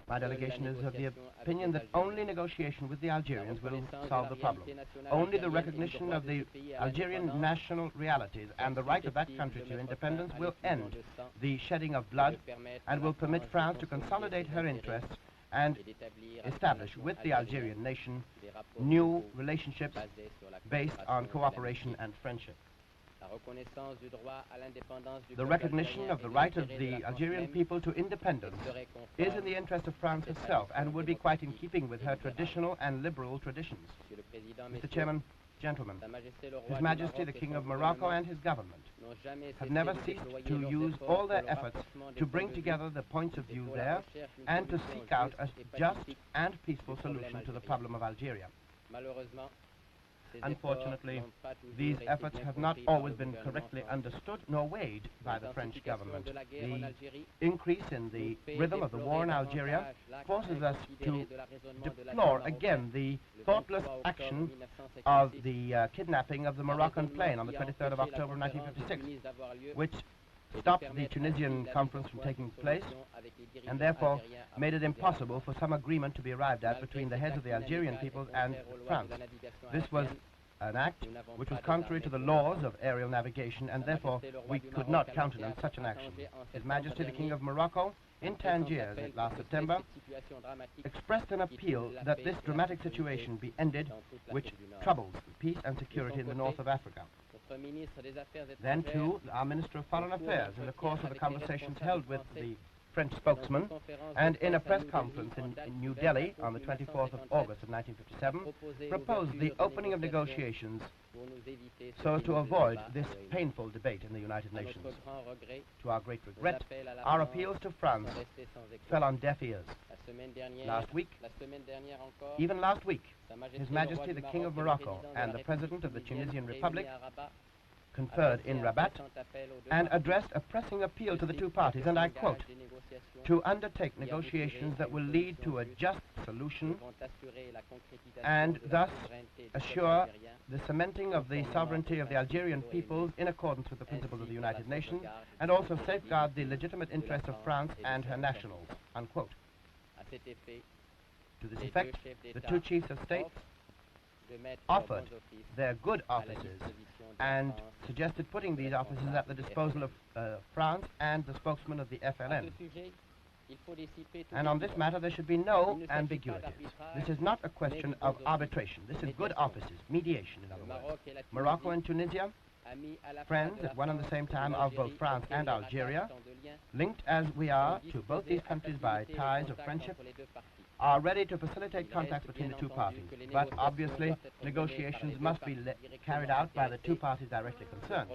My delegation is of the opinion that only negotiation with the Algerians will solve the problem. Only the recognition of the Algerian national realities and the right of that country to independence will end the shedding of blood and will permit France to consolidate her interests and establish with the Algerian nation new relationships based on cooperation and friendship. The recognition of the right of the Algerian people to independence is in the interest of France herself and would be quite in keeping with her traditional and liberal traditions. Mr. Chairman, gentlemen, His Majesty the King of Morocco and his government have never ceased to use all their efforts to bring together the points of view there and to seek out a just and peaceful solution to the problem of Algeria. Unfortunately, these efforts have not always been correctly understood nor weighed by the French government. The increase in the rhythm of the war in Algeria forces us to deplore again the thoughtless action of the kidnapping of the Moroccan plane on the 23rd of October 1956, which stopped the Tunisian conference from taking place and therefore made it impossible for some agreement to be arrived at between the heads of the Algerian peoples and France. This was an act which was contrary to the laws of aerial navigation, and therefore we could not countenance such an action. His Majesty the King of Morocco, in Tangier last September, expressed an appeal that this dramatic situation be ended, which troubles peace and security in the north of Africa. Then, too, our Minister of Foreign Affairs, in the course of the conversations held with the French spokesman, and in a press conference in New Delhi on the 24th of August of 1957, proposed the opening of negotiations so as to avoid this painful debate in the United Nations. To our great regret, our appeals to France fell on deaf ears. Even last week, His Majesty the King of Morocco and the President of the Tunisian Republic conferred in Rabat and addressed a pressing appeal to the two parties, and I quote, to undertake negotiations that will lead to a just solution and thus assure the cementing of the sovereignty of the Algerian peoples in accordance with the principles of the United Nations, and also safeguard the legitimate interests of France and her nationals, unquote. To this effect, the two chiefs of state offered their good offices and suggested putting these offices at the disposal of France and the spokesman of the FLN. And on this matter there should be no ambiguities. This is not a question of arbitration. This is good offices, mediation in other words. Morocco and Tunisia, friends at one and the same time of both France and Algeria, linked as we are to both these countries by ties of friendship, are ready to facilitate contacts between the two parties, but obviously negotiations must be carried out by the two parties directly concerned.